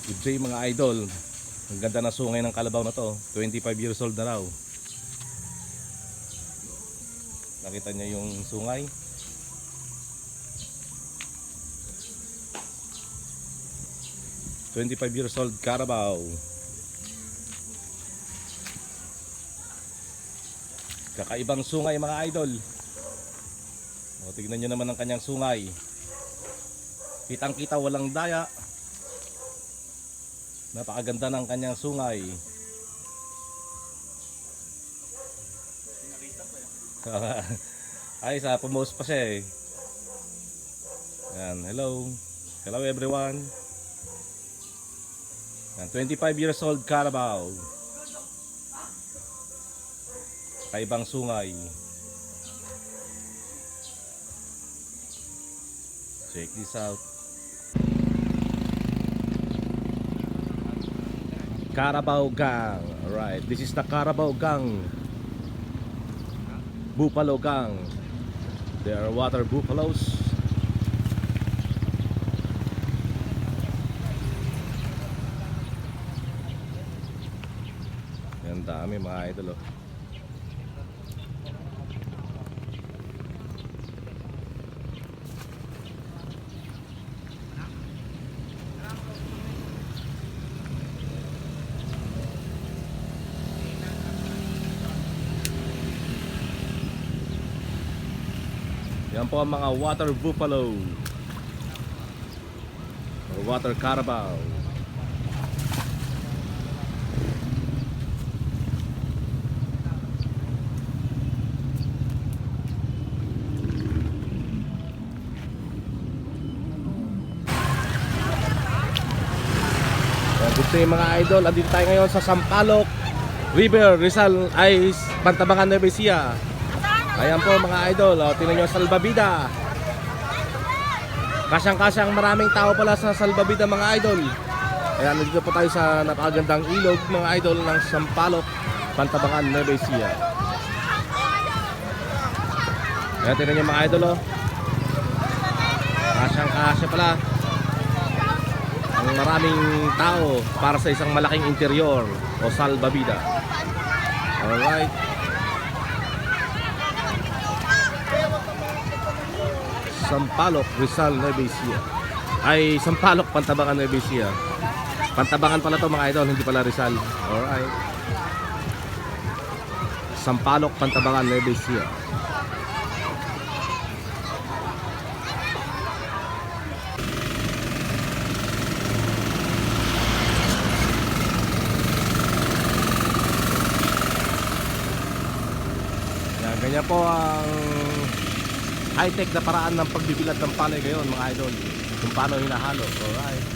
Good day mga idol. Ang ganda ng sungay ng kalabaw na to. 25 years old na raw. Nakita niyo yung sungay? "25 years old Carabao." Kakaibang sungay mga idol. O, tignan nyo naman ang kanyang sungay. Kitang kita, walang daya. Napakaganda ng kanyang sungay. Ay, sa pumost pa siya eh. Yan, hello. Hello everyone. Yan, 25 years old Carabao. Kaibang sungay. Check this out. Carabao Gang. Alright, this is the Carabao Gang. Buffalo Gang. There are water buffaloes. Yan, dami mga idol oh. Yan po ang mga water buffalo or water carabao. Good day mga idol, andito tayo ngayon sa Sampaloc River, Rizal ay Pantabangan, Nueva Ecija. Ayan po mga idol, o, tingnan nyo salbabida. Kasyang-kasyang maraming tao pala sa salbabida mga idol. Ayan, nandito po tayo sa napakagandang ilog mga idol ng Sampaloc, Pantabangan, Nueva Ecija. Ayan, tingnan nyo mga idol o. Kasyang-kasya pala ang maraming tao para sa isang malaking interior o salbabida. Alright. Sampaloc, Rizal, Nueva Ecija. Ay, Sampaloc, Pantabangan, Nueva Ecija. Pantabangan pala to mga idol, hindi pala Rizal. Alright. Sampaloc, Pantabangan, Nueva Ecija. Yan, ganyan po ang high-tech na paraan ng pagbibilad ng palay ngayon mga idol, kung paano hinahalo. Alright.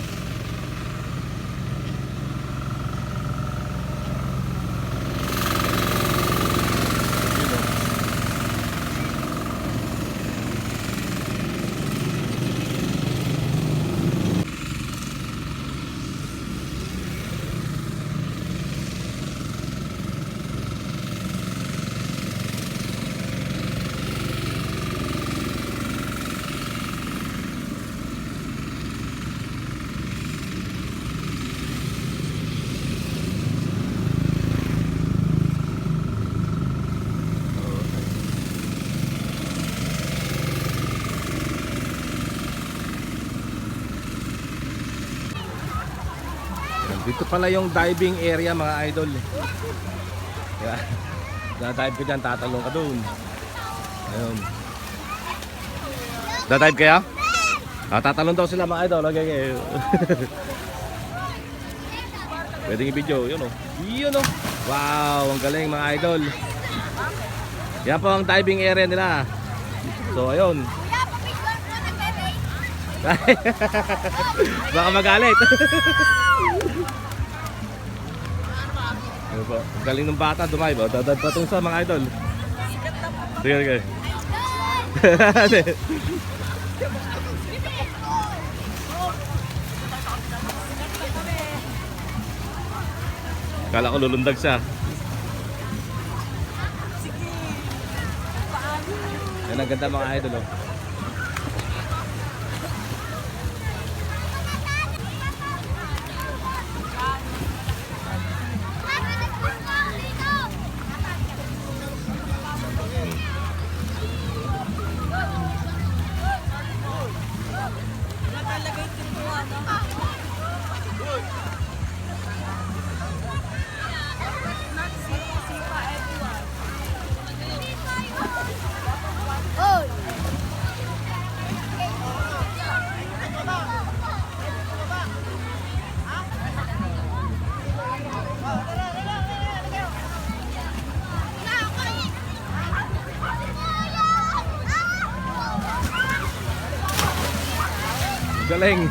Dito pala yung diving area mga idol. Kaya dadive ka dyan, tatalong ka doon. Ayun. Dadive kaya? Tatalong daw sila mga idol. Okay, okay. Pwedeng i-video. Yun o. Yun o. Wow, ang galing mga idol. Yan po ang diving area nila. So ayun. Baka magalit. Ano po? Galing ng bata, dumay ba? Dadad pa itong sa mga idol. Sige, sige. Kala ko lulundag siya. Yan ang ganda mga idol oh. Galing.